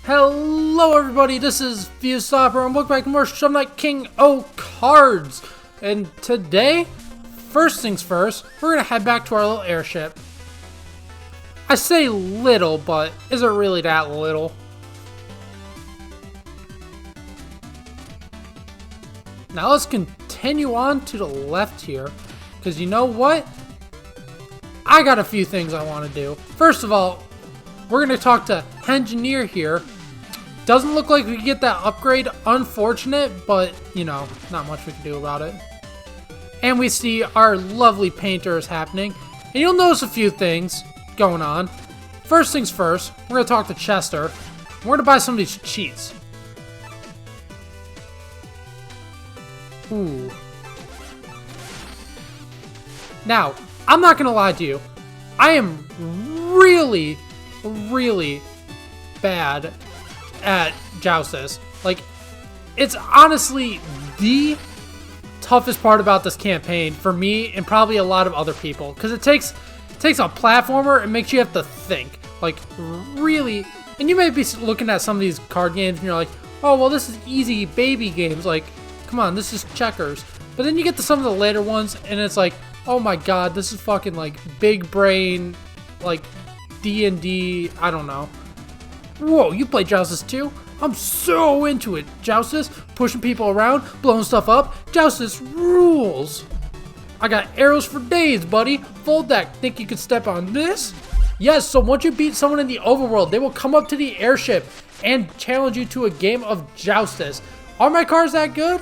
Hello everybody, this is Viewstopper and welcome back to more Shovel Knight King O Cards. And today, first things first, we're going to head back to our little airship. I say little, but is it really that little? Now let's continue on to the left here, because you know what? I got a few things I want to do. First of all, we're going to talk to Engineer here. Doesn't look like we can get that upgrade. Unfortunate, but, you know, not much we can do about it. And we see our lovely painters happening. And you'll notice a few things going on. First things first, we're going to talk to Chester. We're going to buy some of these cheats. Ooh. Now, I'm not going to lie to you. I am really bad at Joustus. Like, it's honestly the toughest part about this campaign for me and probably a lot of other people, because it takes a platformer and makes you have to think, like, really. And you may be looking at some of these card games and you're like, oh well, this is easy baby games, like, come on, this is checkers. But then you get to some of the later ones and it's like, oh my god, this is fucking like big brain, like D&D, I don't know. Whoa, you play Joustus too? I'm so into it. Joustus, pushing people around, blowing stuff up. Joustus rules. I got arrows for days, buddy. Fold deck. Think you could step on this? Yes, so once you beat someone in the overworld, they will come up to the airship and challenge you to a game of Joustus. Are my cards that good?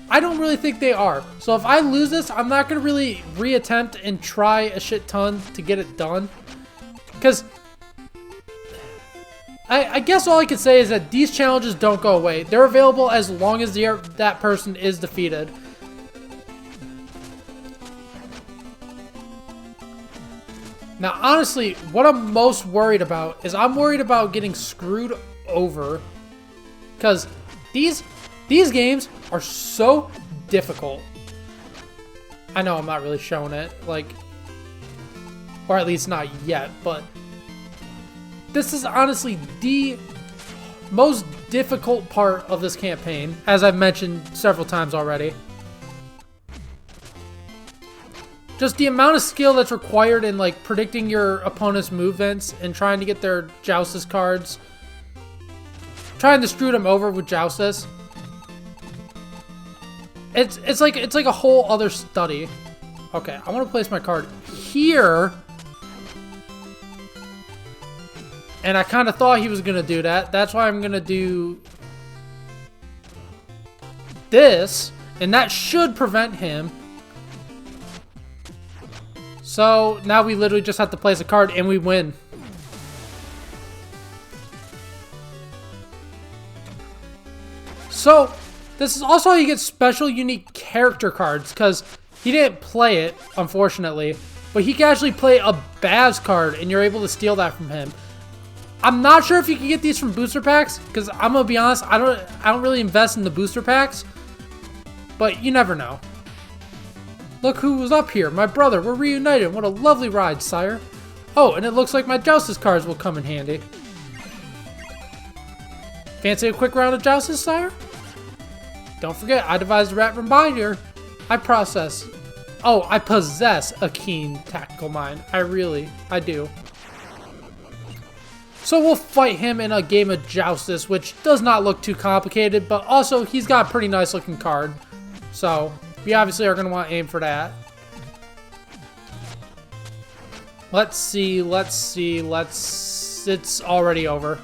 I don't really think they are. So if I lose this, I'm not going to really reattempt and try a shit ton to get it done. Because I guess all I can say is that these challenges don't go away. They're available as long as that person is defeated. Now, honestly, what I'm most worried about is I'm worried about getting screwed over. Because these games are so difficult. I know I'm not really showing it, like, or at least not yet, but this is honestly the most difficult part of this campaign, as I've mentioned several times already. Just the amount of skill that's required in, like, predicting your opponent's movements and trying to get their Joustus cards. Trying to screw them over with Joustus. It's like a whole other study. Okay, I want to place my card here. And I kind of thought he was going to do that. That's why I'm going to do this. And that should prevent him. So now we literally just have to place a card and we win. So this is also how you get special unique character cards, because he didn't play it, unfortunately. But he can actually play a Baz card and you're able to steal that from him. I'm not sure if you can get these from booster packs, because I'm gonna be honest, I don't really invest in the booster packs, but you never know. Look who was up here, my brother. We're reunited. What a lovely ride, sire. Oh, and it looks like my Joustus cards will come in handy. Fancy a quick round of Joustus, sire? Don't forget, I devised a rat from binder. I possess a keen tactical mind. I do. So we'll fight him in a game of Joustus, which does not look too complicated, but also he's got a pretty nice looking card. So we obviously are going to want to aim for that. Let's see. It's already over.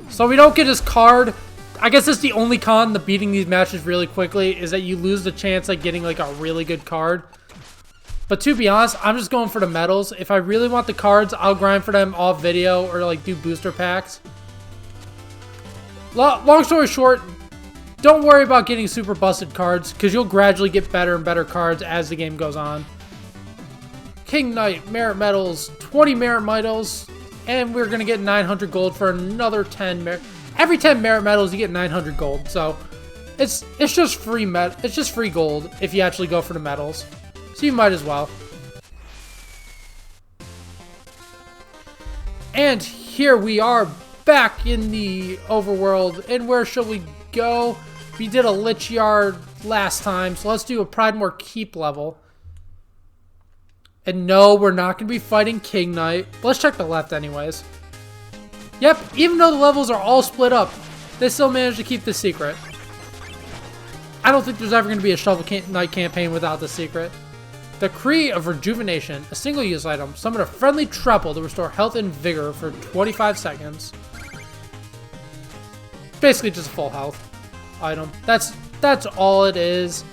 So we don't get his card. I guess that's the only con to beating these matches really quickly, is that you lose the chance at getting like a really good card. But to be honest, I'm just going for the medals. If I really want the cards, I'll grind for them off video or like do booster packs. Long story short, don't worry about getting super busted cards, because you'll gradually get better and better cards as the game goes on. King Knight, merit medals, 20 merit medals, and we're going to get 900 gold for another 10 merit. Every 10 merit medals, you get 900 gold. So it's just free it's just free gold if you actually go for the medals. So you might as well. And here we are back in the overworld. And where shall we go? We did a Lich Yard last time, so let's do a Pridemore Keep level. And no, we're not going to be fighting King Knight. Let's check the left anyways. Yep, even though the levels are all split up, they still managed to keep the secret. I don't think there's ever going to be a Shovel Knight campaign without the secret. The Cree of Rejuvenation, a single-use item. Summon a friendly Treble to restore health and vigor for 25 seconds. Basically just a full health item. That's all it is.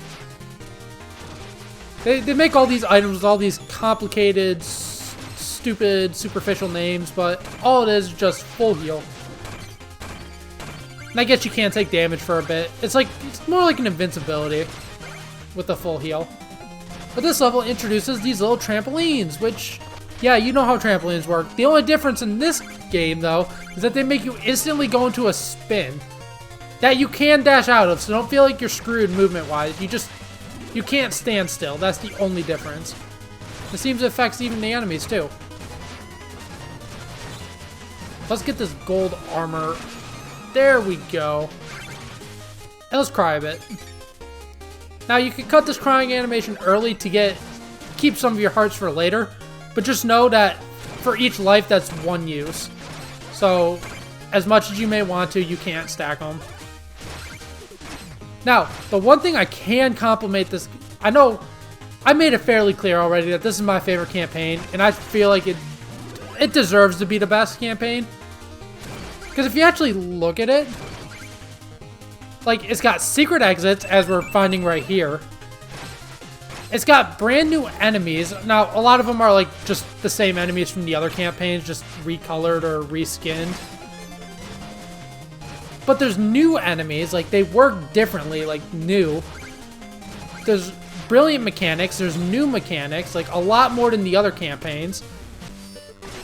They make all these items with all these complicated, stupid, superficial names, but all it is just full heal. And I guess you can't take damage for a bit. It's more like an invincibility with a full heal. But this level introduces these little trampolines, which, yeah, you know how trampolines work. The only difference in this game, though, is that they make you instantly go into a spin that you can dash out of, so don't feel like you're screwed movement-wise. You can't stand still. That's the only difference. It seems it affects even the enemies, too. Let's get this gold armor. There we go. And let's cry a bit. Now, you can cut this crying animation early to keep some of your hearts for later, but just know that for each life, that's one use. So, as much as you may want to, you can't stack them. Now, the one thing I can compliment this... I know I made it fairly clear already that this is my favorite campaign, and I feel like it deserves to be the best campaign. Because if you actually look at it, like, it's got secret exits, as we're finding right here. It's got brand new enemies. Now, a lot of them are, like, just the same enemies from the other campaigns, just recolored or reskinned. But there's new enemies, like, they work differently, like, new. There's brilliant mechanics, there's new mechanics, like, a lot more than the other campaigns.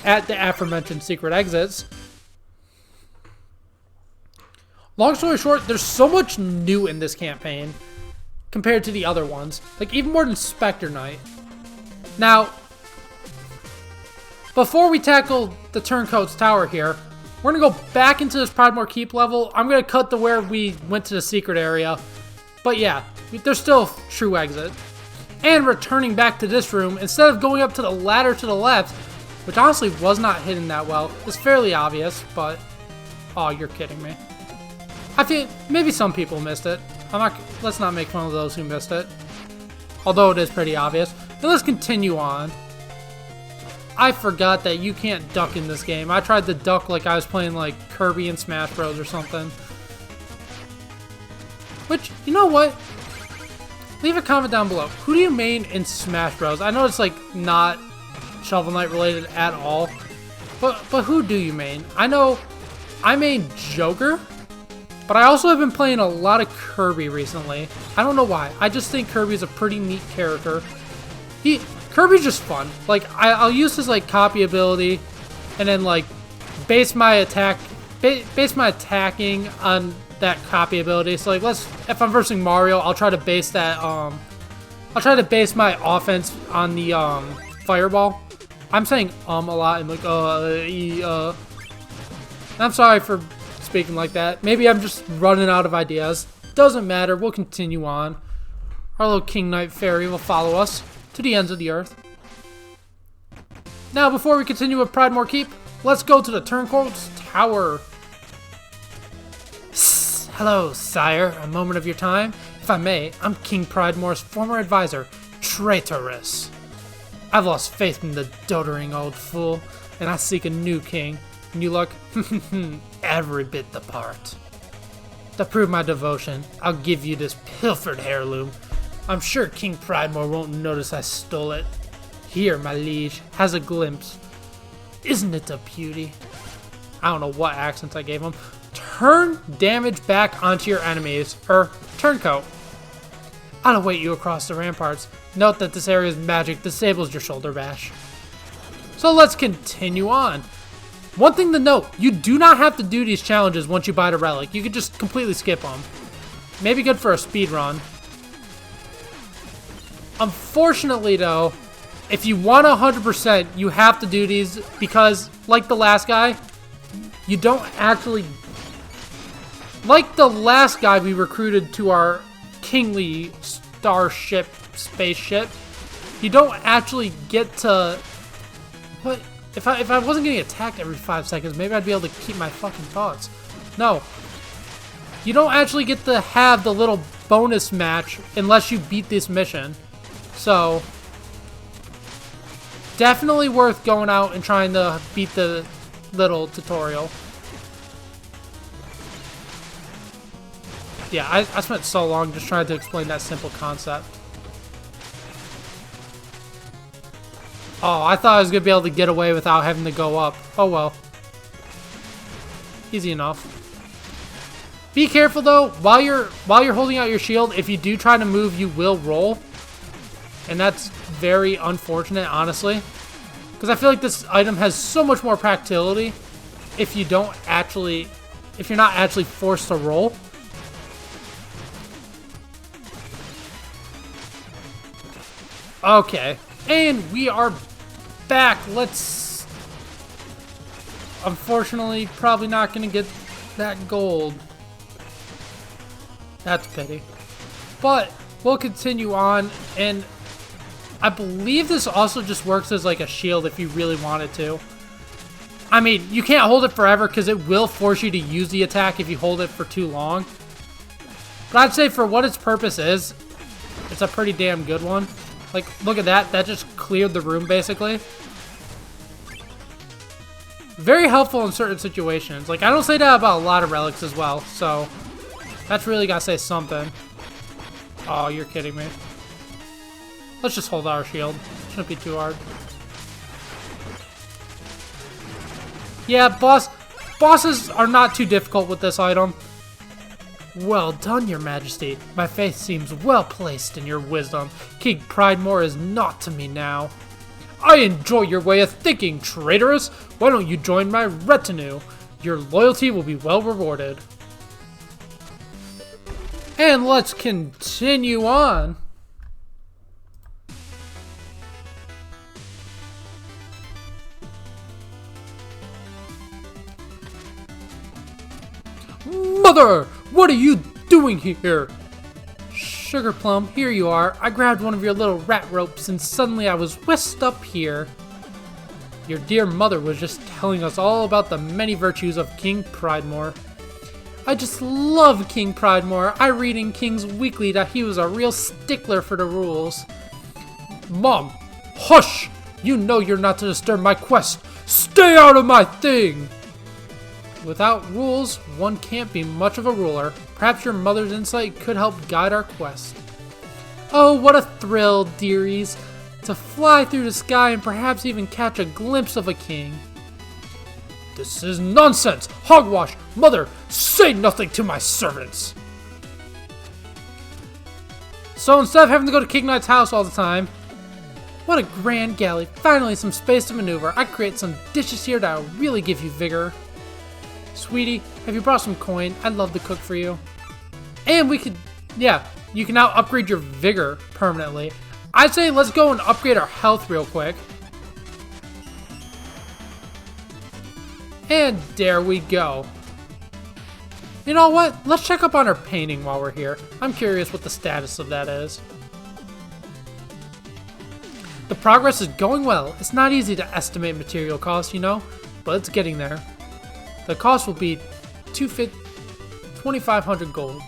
At the aforementioned secret exits. Long story short, there's so much new in this campaign compared to the other ones. Like, even more than Spectre Knight. Now, before we tackle the Turncoat's Tower here, we're going to go back into this Pridemore Keep level. I'm going to cut to where we went to the secret area. But yeah, there's still a true exit. And returning back to this room, instead of going up to the ladder to the left, which honestly was not hidden that well. It's fairly obvious, but... Oh, you're kidding me. I think maybe some people missed it. Let's not make fun of those who missed it. Although it is pretty obvious. And let's continue on. I forgot that you can't duck in this game. I tried to duck like I was playing like Kirby and Smash Bros or something. Which, you know what? Leave a comment down below. Who do you main in Smash Bros? I know it's like not Shovel Knight related at all. But who do you main? I know I main Joker. But I also have been playing a lot of Kirby recently. I don't know why. I just think Kirby's a pretty neat character. Kirby's just fun. Like, I'll use his, like, copy ability and then, like, base my attacking on that copy ability. So, like, if I'm versing Mario, I'll try to base that, I'll try to base my offense on the, Fireball. I'm saying, a lot. I'm like, I'm sorry for speaking like that. Maybe I'm just running out of ideas. Doesn't matter. We'll continue on. Our little King Knight fairy will follow us to the ends of the earth. Now, before we continue with Pridemore Keep, let's go to the Turncoat's Tower. Hello, sire. A moment of your time? If I may, I'm King Pridemore's former advisor, Traitorous. I've lost faith in the doddering old fool, and I seek a new king. And you look every bit the part. To prove my devotion, I'll give you this pilfered heirloom. I'm sure King Pridemore won't notice I stole it. Here, my liege, has a glimpse. Isn't it a beauty? I don't know what accents I gave him. Turn damage back onto your enemies, Turncoat. I'll await you across the ramparts. Note that this area's magic disables your shoulder bash. So let's continue on. One thing to note, you do not have to do these challenges once you buy the relic. You could just completely skip them. Maybe good for a speed run. Unfortunately, though, if you want 100%, you have to do these because, like the last guy, You don't actually... Like the last guy we recruited to our kingly starship spaceship, you don't actually get to... What? If I wasn't getting attacked every 5 seconds, maybe I'd be able to keep my fucking thoughts. No. You don't actually get to have the little bonus match unless you beat this mission. So, definitely worth going out and trying to beat the little tutorial. Yeah, I spent so long just trying to explain that simple concept. Oh, I thought I was going to be able to get away without having to go up. Oh well. Easy enough. Be careful though, while you're holding out your shield, if you do try to move, you will roll. And that's very unfortunate, honestly. Because I feel like this item has so much more practicality if you're not actually forced to roll. Okay, and we are back. Let's... Unfortunately, probably not going to get that gold. That's a pity. But we'll continue on, and I believe this also just works as like a shield if you really wanted to. I mean, you can't hold it forever because it will force you to use the attack if you hold it for too long. But I'd say for what its purpose is, it's a pretty damn good one. Like, look at that. That just cleared the room, basically. Very helpful in certain situations. Like, I don't say that about a lot of relics as well, so that's really gotta say something. Oh, you're kidding me. Let's just hold our shield. Shouldn't be too hard. Yeah, bosses are not too difficult with this item. Well done, your majesty. My faith seems well placed in your wisdom. King Pridemore is naught to me now. I enjoy your way of thinking, traitoress. Why don't you join my retinue? Your loyalty will be well rewarded. And let's continue on. Mother! What are you doing here? Sugar Plum, here you are. I grabbed one of your little rat ropes and suddenly I was whisked up here. Your dear mother was just telling us all about the many virtues of King Pridemore. I just love King Pridemore. I read in King's Weekly that he was a real stickler for the rules. Mom, hush! You know you're not to disturb my quest. Stay out of my thing! Without rules, one can't be much of a ruler. Perhaps your mother's insight could help guide our quest. Oh, what a thrill, dearies, to fly through the sky and perhaps even catch a glimpse of a king. This is nonsense! Hogwash! Mother, say nothing to my servants! So instead of having to go to King Knight's house all the time, what a grand galley. Finally some space to maneuver. I create some dishes here that'll really give you vigor. Sweetie, have you brought some coin? I'd love to cook for you. And we could, yeah, you can now upgrade your vigor permanently. I'd say let's go and upgrade our health real quick. And there we go. You know what? Let's check up on our painting while we're here. I'm curious what the status of that is. The progress is going well. It's not easy to estimate material costs, you know, but it's getting there. The cost will be 2,500 gold.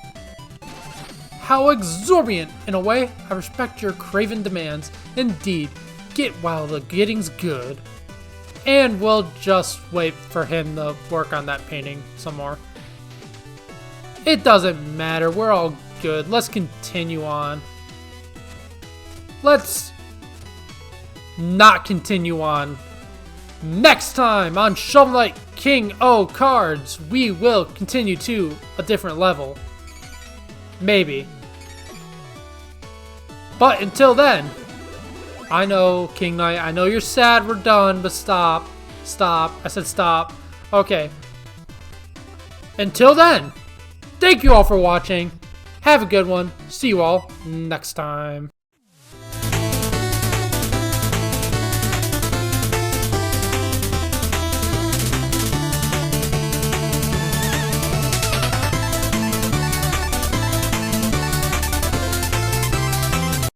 How exorbitant! In a way, I respect your craven demands. Indeed, get while the getting's good. And we'll just wait for him to work on that painting some more. It doesn't matter, we're all good. Let's continue on. Let's not continue on. Next time on Shovel Knight King O Cards, we will continue to a different level. Maybe. But until then, I know, King Knight, I know you're sad we're done, but stop. Stop. I said stop. Okay. Until then, thank you all for watching. Have a good one. See you all next time.